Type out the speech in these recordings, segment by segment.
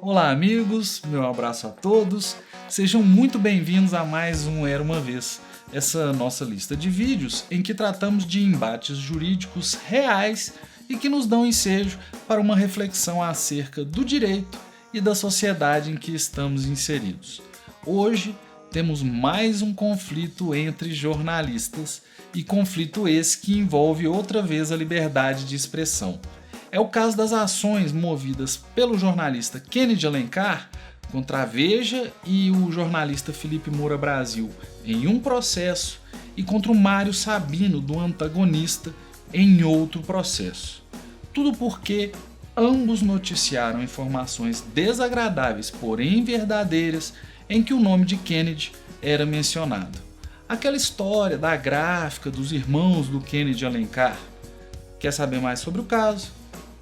Olá amigos, meu abraço a todos, sejam muito bem-vindos a mais um Era Uma Vez, essa nossa lista de vídeos em que tratamos de embates jurídicos reais e que nos dão ensejo para uma reflexão acerca do direito e da sociedade em que estamos inseridos. Hoje temos mais um conflito entre jornalistas e conflito esse que envolve outra vez a liberdade de expressão. É o caso das ações movidas pelo jornalista Kennedy Alencar contra a Veja e o jornalista Felipe Moura Brasil em um processo e contra o Mário Sabino do Antagonista em outro processo. Tudo porque ambos noticiaram informações desagradáveis, porém verdadeiras, em que o nome de Kennedy era mencionado. Aquela história da gráfica dos irmãos do Kennedy Alencar. Quer saber mais sobre o caso?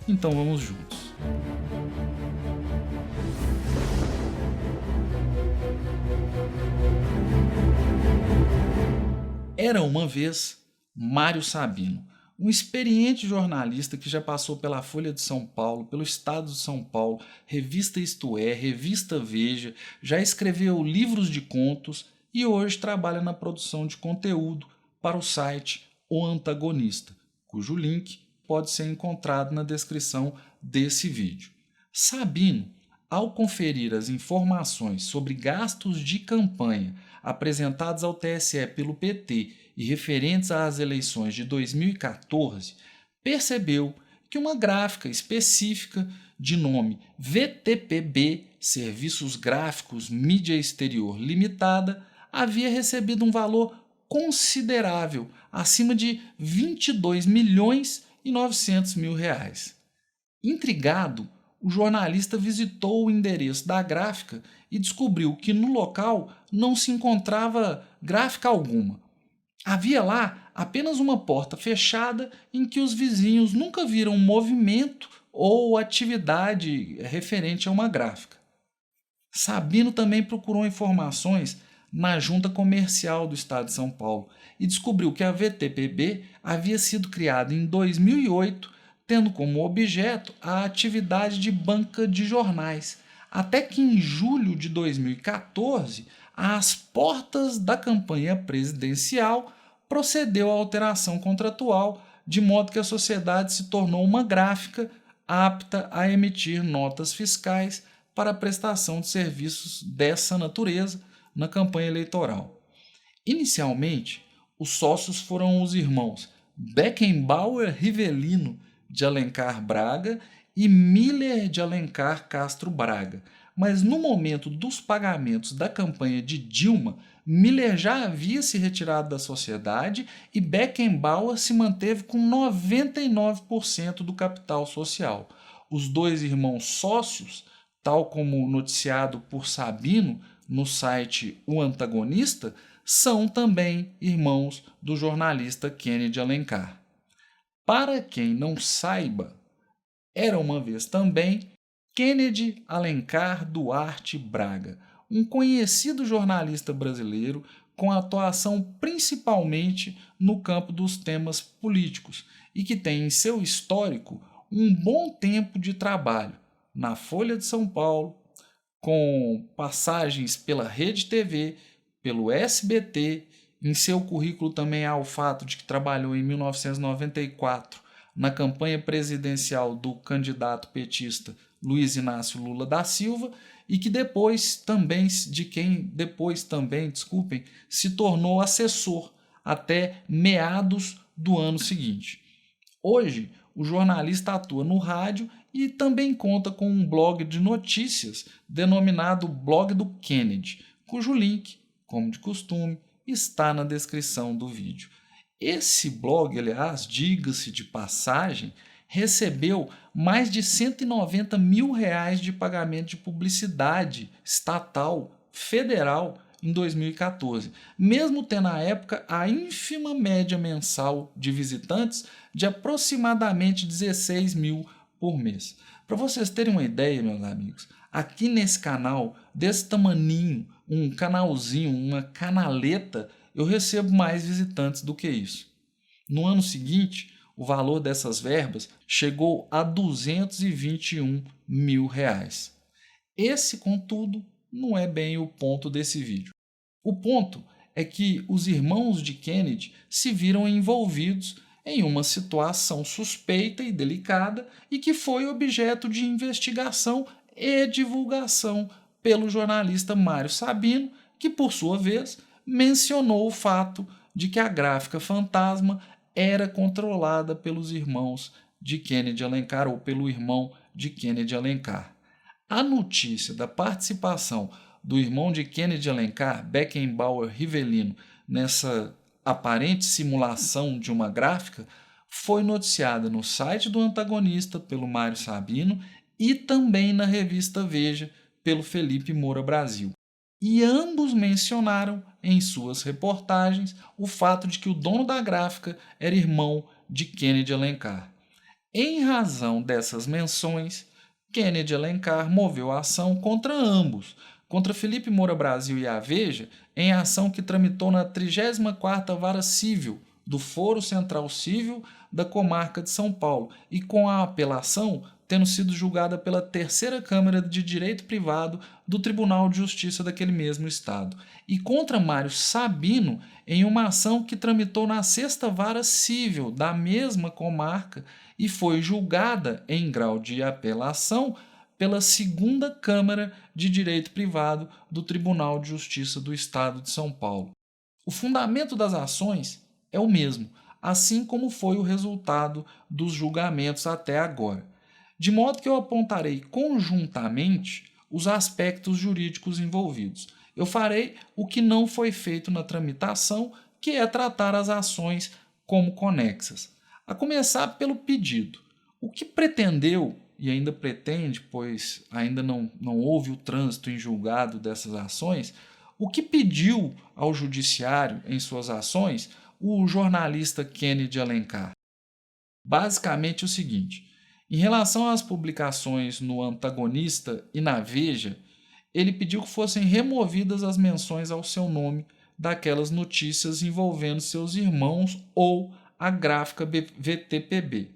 Então vamos juntos. Era uma vez Mário Sabino, um experiente jornalista que já passou pela Folha de São Paulo, pelo Estado de São Paulo, Revista Isto É, Revista Veja, já escreveu livros de contos e hoje trabalha na produção de conteúdo para o site O Antagonista, cujo link pode ser encontrado na descrição desse vídeo. Sabino, ao conferir as informações sobre gastos de campanha apresentados ao TSE pelo PT e referentes às eleições de 2014, percebeu que uma gráfica específica de nome VTPB, Serviços Gráficos Mídia Exterior Limitada, havia recebido um valor considerável, acima de 22 milhões e 900 mil reais. Intrigado, o jornalista visitou o endereço da gráfica e descobriu que no local não se encontrava gráfica alguma. Havia lá apenas uma porta fechada em que os vizinhos nunca viram movimento ou atividade referente a uma gráfica. Sabino também procurou informações na Junta Comercial do Estado de São Paulo e descobriu que a VTPB havia sido criada em 2008, tendo como objeto a atividade de banca de jornais, até que em julho de 2014, às portas da campanha presidencial, procedeu à alteração contratual, de modo que a sociedade se tornou uma gráfica apta a emitir notas fiscais para a prestação de serviços dessa natureza na campanha eleitoral. Inicialmente, os sócios foram os irmãos Beckenbauer Rivelino de Alencar Braga e Miller de Alencar Castro Braga, mas no momento dos pagamentos da campanha de Dilma, Miller já havia se retirado da sociedade e Beckenbauer se manteve com 99% do capital social. Os dois irmãos sócios, tal como noticiado por Sabino no site O Antagonista, são também irmãos do jornalista Kennedy Alencar. Para quem não saiba, era uma vez também Kennedy Alencar Duarte Braga, um conhecido jornalista brasileiro com atuação principalmente no campo dos temas políticos e que tem em seu histórico um bom tempo de trabalho na Folha de São Paulo, com passagens pela Rede TV, pelo SBT, em seu currículo também há o fato de que trabalhou em 1994 na campanha presidencial do candidato petista Luiz Inácio Lula da Silva e que se tornou assessor até meados do ano seguinte. Hoje, o jornalista atua no rádio e também conta com um blog de notícias denominado Blog do Kennedy, cujo link, como de costume, está na descrição do vídeo. Esse blog, aliás, diga-se de passagem, recebeu mais de 190 mil reais de pagamento de publicidade estatal federal em 2014, mesmo tendo na época a ínfima média mensal de visitantes de aproximadamente 16 mil por mês. Para vocês terem uma ideia, meus amigos, aqui nesse canal, desse tamaninho, um canalzinho, uma canaleta, eu recebo mais visitantes do que isso. No ano seguinte, o valor dessas verbas chegou a 221 mil reais. Esse, contudo, não é bem o ponto desse vídeo. O ponto é que os irmãos de Kennedy se viram envolvidos em uma situação suspeita e delicada e que foi objeto de investigação e divulgação pelo jornalista Mário Sabino, que, por sua vez, mencionou o fato de que a gráfica fantasma era controlada pelos irmãos de Kennedy Alencar ou pelo irmão de Kennedy Alencar. A notícia da participação do irmão de Kennedy Alencar, Beckenbauer Rivelino, nessa aparente simulação de uma gráfica, foi noticiada no site do antagonista pelo Mário Sabino e também na revista Veja pelo Felipe Moura Brasil. E ambos mencionaram em suas reportagens o fato de que o dono da gráfica era irmão de Kennedy Alencar. Em razão dessas menções, Kennedy Alencar moveu a ação contra ambos, contra Felipe Moura Brasil e a Veja, em ação que tramitou na 34ª Vara Civil do Foro Central Civil da Comarca de São Paulo e com a apelação tendo sido julgada pela Terceira Câmara de Direito Privado do Tribunal de Justiça daquele mesmo estado, e contra Mário Sabino em uma ação que tramitou na 6ª Vara Civil da mesma comarca e foi julgada em grau de apelação pela Segunda Câmara de Direito Privado do Tribunal de Justiça do Estado de São Paulo. O fundamento das ações é o mesmo, assim como foi o resultado dos julgamentos até agora, de modo que eu apontarei conjuntamente os aspectos jurídicos envolvidos. Eu farei o que não foi feito na tramitação, que é tratar as ações como conexas. A começar pelo pedido. O que pretendeu, e ainda pretende, pois ainda não houve o trânsito em julgado dessas ações, o que pediu ao judiciário em suas ações o jornalista Kennedy Alencar? Basicamente o seguinte: em relação às publicações no Antagonista e na Veja, ele pediu que fossem removidas as menções ao seu nome daquelas notícias envolvendo seus irmãos ou a gráfica VTPB.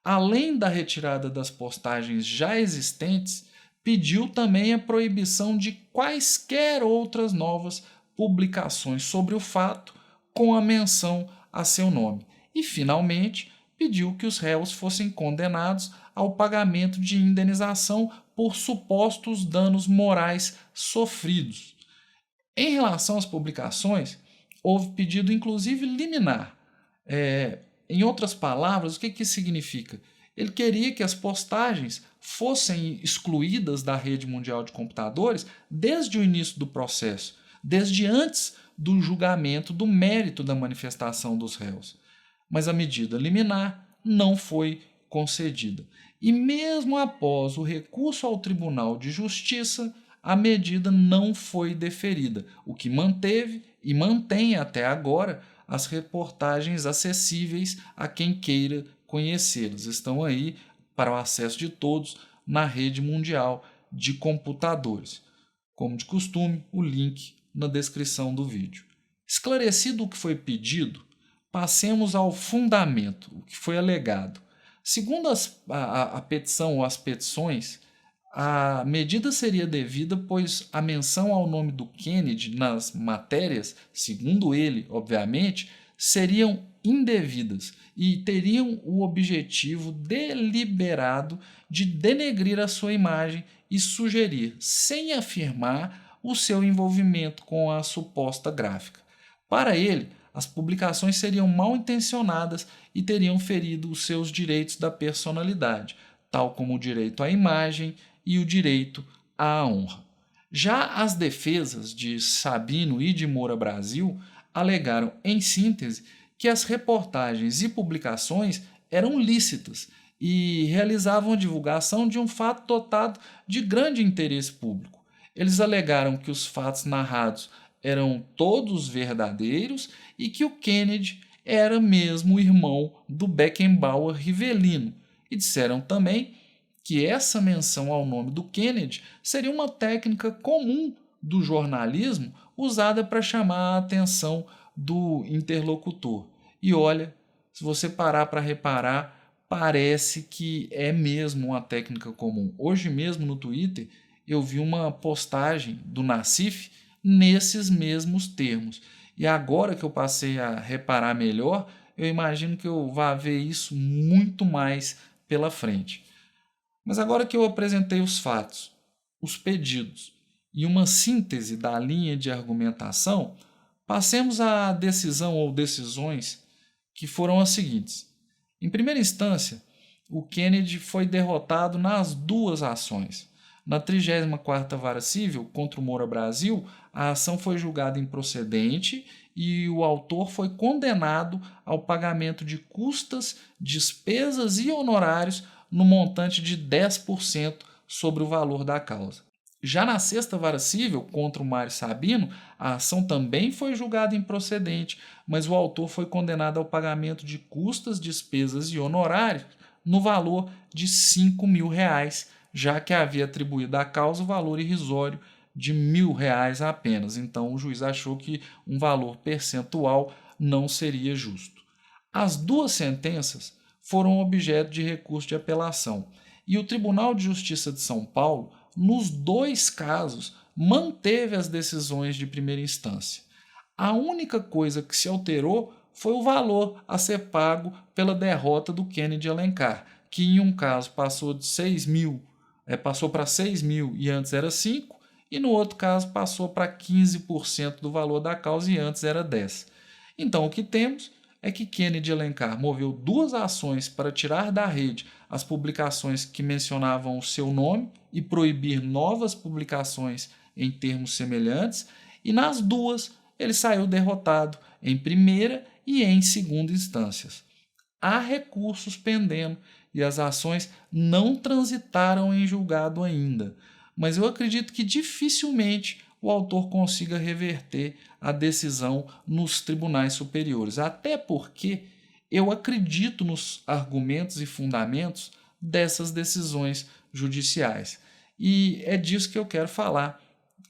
Além da retirada das postagens já existentes, pediu também a proibição de quaisquer outras novas publicações sobre o fato com a menção a seu nome. E, finalmente, pediu que os réus fossem condenados ao pagamento de indenização por supostos danos morais sofridos. Em relação às publicações, houve pedido inclusive liminar. Em outras palavras, o que isso significa? Ele queria que as postagens fossem excluídas da rede mundial de computadores desde o início do processo, desde antes do julgamento do mérito da manifestação dos réus. Mas a medida liminar não foi concedida. E mesmo após o recurso ao Tribunal de Justiça, a medida não foi deferida, o que manteve e mantém até agora as reportagens acessíveis a quem queira conhecê-las. Estão aí para o acesso de todos na rede mundial de computadores. Como de costume, o link na descrição do vídeo. Esclarecido o que foi pedido, passemos ao fundamento, o que foi alegado. Segundo a petição ou as petições, a medida seria devida, pois a menção ao nome do Kennedy nas matérias, segundo ele, obviamente, seriam indevidas e teriam o objetivo deliberado de denegrir a sua imagem e sugerir, sem afirmar, o seu envolvimento com a suposta gráfica. Para ele, as publicações seriam mal intencionadas e teriam ferido os seus direitos da personalidade, tal como o direito à imagem e o direito à honra. Já as defesas de Sabino e de Moura Brasil alegaram, em síntese, que as reportagens e publicações eram lícitas e realizavam a divulgação de um fato dotado de grande interesse público. Eles alegaram que os fatos narrados eram todos verdadeiros e que o Kennedy era mesmo irmão do Beckenbauer Rivelino, e disseram também que essa menção ao nome do Kennedy seria uma técnica comum do jornalismo usada para chamar a atenção do interlocutor. E olha, se você parar para reparar, parece que é mesmo uma técnica comum. Hoje mesmo no Twitter eu vi uma postagem do Nassif nesses mesmos termos. E agora que eu passei a reparar melhor, eu imagino que eu vá ver isso muito mais pela frente. Mas agora que eu apresentei os fatos, os pedidos e uma síntese da linha de argumentação, passemos à decisão ou decisões que foram as seguintes. Em primeira instância, o Kennedy foi derrotado nas duas ações. Na 34ª Vara Civil contra o Moura Brasil, a ação foi julgada improcedente e o autor foi condenado ao pagamento de custas, despesas e honorários no montante de 10% sobre o valor da causa. Já na 6ª Vara Civil contra o Mário Sabino, a ação também foi julgada improcedente, mas o autor foi condenado ao pagamento de custas, despesas e honorários no valor de R$ 5.000, já que havia atribuído à causa o valor irrisório de R$ 1.000 apenas. Então o juiz achou que um valor percentual não seria justo. As duas sentenças foram objeto de recurso de apelação e o Tribunal de Justiça de São Paulo, nos dois casos, manteve as decisões de primeira instância. A única coisa que se alterou foi o valor a ser pago pela derrota do Kennedy Alencar, que em um caso passou de 6 mil, passou para 6 mil e antes era 5, e no outro caso passou para 15% do valor da causa e antes era 10. Então o que temos é que Kennedy Alencar moveu duas ações para tirar da rede as publicações que mencionavam o seu nome e proibir novas publicações em termos semelhantes, e nas duas ele saiu derrotado em primeira e em segunda instâncias. Há recursos pendendo e as ações não transitaram em julgado ainda, mas eu acredito que dificilmente o autor consiga reverter a decisão nos tribunais superiores, até porque eu acredito nos argumentos e fundamentos dessas decisões judiciais. E é disso que eu quero falar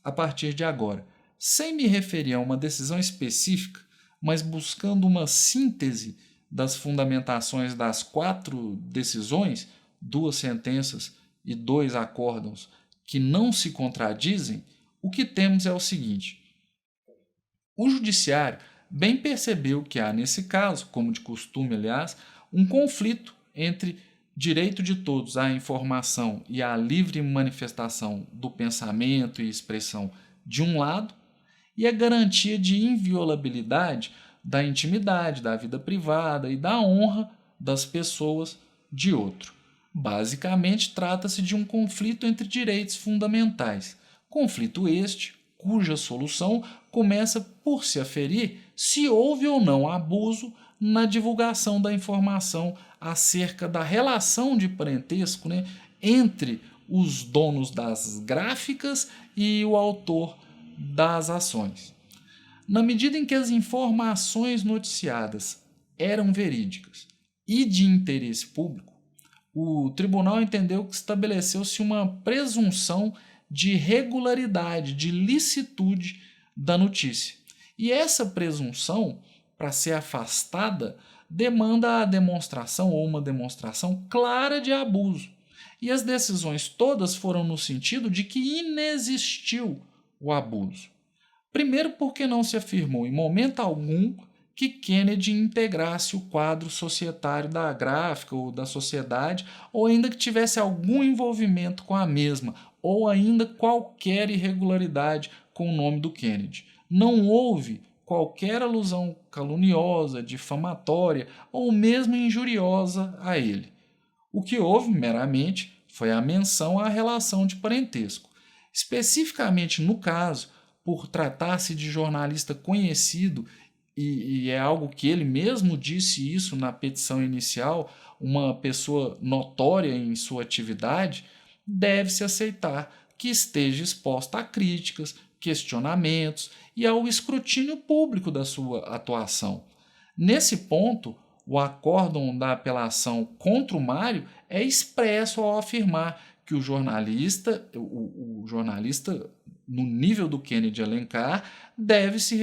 a partir de agora, sem me referir a uma decisão específica, mas buscando uma síntese das fundamentações das 4 decisões, 2 sentenças e 2 acórdãos que não se contradizem. O que temos é o seguinte: o judiciário bem percebeu que há, nesse caso, como de costume, aliás, um conflito entre direito de todos à informação e à livre manifestação do pensamento e expressão de um lado, e a garantia de inviolabilidade da intimidade, da vida privada e da honra das pessoas de outro. Basicamente, trata-se de um conflito entre direitos fundamentais. Conflito este cuja solução começa por se aferir se houve ou não abuso na divulgação da informação acerca da relação de parentesco, entre os donos das gráficas e o autor das ações. Na medida em que as informações noticiadas eram verídicas e de interesse público, o tribunal entendeu que estabeleceu-se uma presunção de regularidade, de licitude da notícia. E essa presunção, para ser afastada, demanda a demonstração ou uma demonstração clara de abuso. E as decisões todas foram no sentido de que inexistiu o abuso. Primeiro, porque não se afirmou em momento algum que Kennedy integrasse o quadro societário da gráfica ou da sociedade, ou ainda que tivesse algum envolvimento com a mesma, ou ainda qualquer irregularidade com o nome do Kennedy. Não houve qualquer alusão caluniosa, difamatória ou mesmo injuriosa a ele. O que houve, meramente, foi a menção à relação de parentesco. Especificamente no caso, por tratar-se de jornalista conhecido, e é algo que ele mesmo disse isso na petição inicial, uma pessoa notória em sua atividade, deve-se aceitar que esteja exposta a críticas, questionamentos e ao escrutínio público da sua atuação. Nesse ponto, o acórdão da apelação contra o Mário é expresso ao afirmar que o jornalista, no nível do Kennedy Alencar, deve se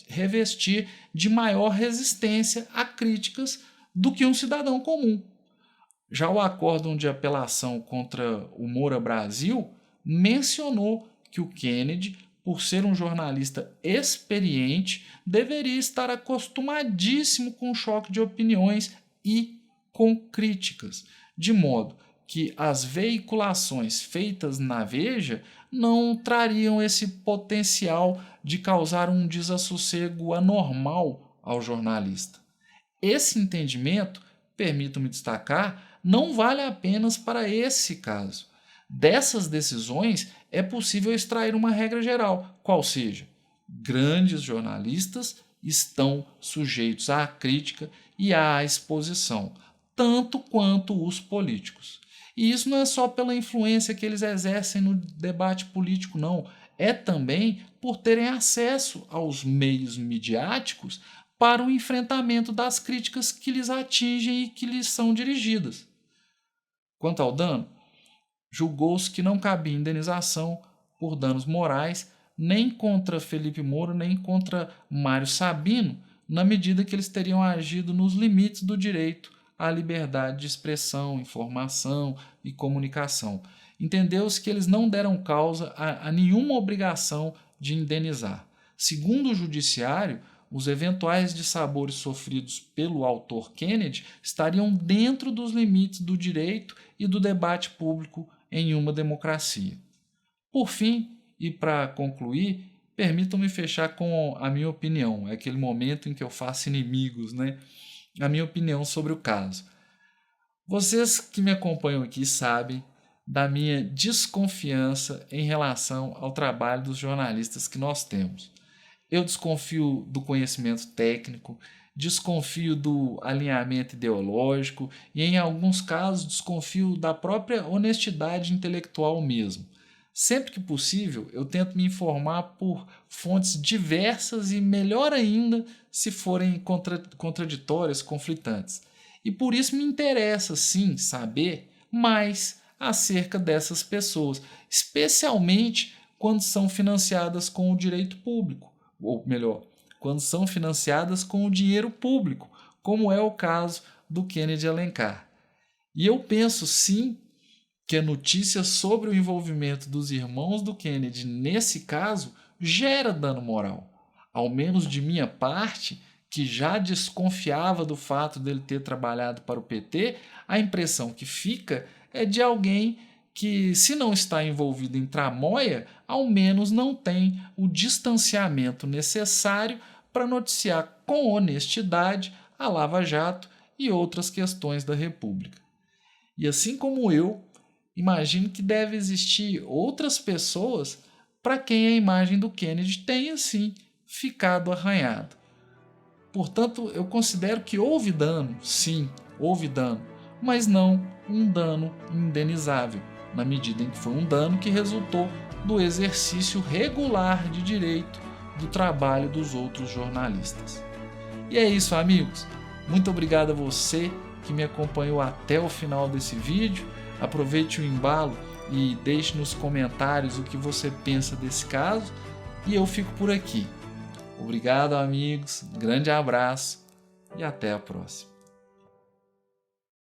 revestir de maior resistência a críticas do que um cidadão comum. Já o acórdão de apelação contra o Moura Brasil mencionou que o Kennedy, por ser um jornalista experiente, deveria estar acostumadíssimo com o choque de opiniões e com críticas, de modo que as veiculações feitas na Veja não trariam esse potencial de causar um desassossego anormal ao jornalista. Esse entendimento, permito-me destacar, não vale apenas para esse caso. Dessas decisões é possível extrair uma regra geral, qual seja: grandes jornalistas estão sujeitos à crítica e à exposição, tanto quanto os políticos. E isso não é só pela influência que eles exercem no debate político, não. É também por terem acesso aos meios midiáticos para o enfrentamento das críticas que lhes atingem e que lhes são dirigidas. Quanto ao dano, julgou-se que não cabia indenização por danos morais nem contra Felipe Moura nem contra Mário Sabino, na medida que eles teriam agido nos limites do direito à liberdade de expressão, informação e comunicação. Entendeu-se que eles não deram causa a nenhuma obrigação de indenizar. Segundo o judiciário, os eventuais dissabores sofridos pelo autor Kennedy estariam dentro dos limites do direito e do debate público em uma democracia. Por fim, e para concluir, permitam-me fechar com a minha opinião, é aquele momento em que eu faço inimigos, né? A minha opinião sobre o caso. Vocês que me acompanham aqui sabem da minha desconfiança em relação ao trabalho dos jornalistas que nós temos. Eu desconfio do conhecimento técnico, desconfio do alinhamento ideológico e, em alguns casos, desconfio da própria honestidade intelectual mesmo. Sempre que possível, eu tento me informar por fontes diversas e, melhor ainda, se forem contraditórias, conflitantes. E por isso me interessa, sim, saber mais acerca dessas pessoas, especialmente quando são financiadas com o direito público, ou melhor, quando são financiadas com o dinheiro público, como é o caso do Kennedy Alencar. E eu penso, sim, que a notícia sobre o envolvimento dos irmãos do Kennedy nesse caso gera dano moral. Ao menos de minha parte, que já desconfiava do fato dele ter trabalhado para o PT, a impressão que fica é de alguém que, se não está envolvido em tramóia, ao menos não tem o distanciamento necessário para noticiar com honestidade a Lava Jato e outras questões da República. E assim como eu, imagino que deve existir outras pessoas para quem a imagem do Kennedy tenha, sim, ficado arranhada. Portanto, eu considero que houve dano, sim, houve dano, mas não um dano indenizável, na medida em que foi um dano que resultou do exercício regular de direito do trabalho dos outros jornalistas. E é isso, amigos. Muito obrigado a você que me acompanhou até o final desse vídeo. Aproveite o embalo e deixe nos comentários o que você pensa desse caso. E eu fico por aqui. Obrigado, amigos. Um grande abraço e até a próxima.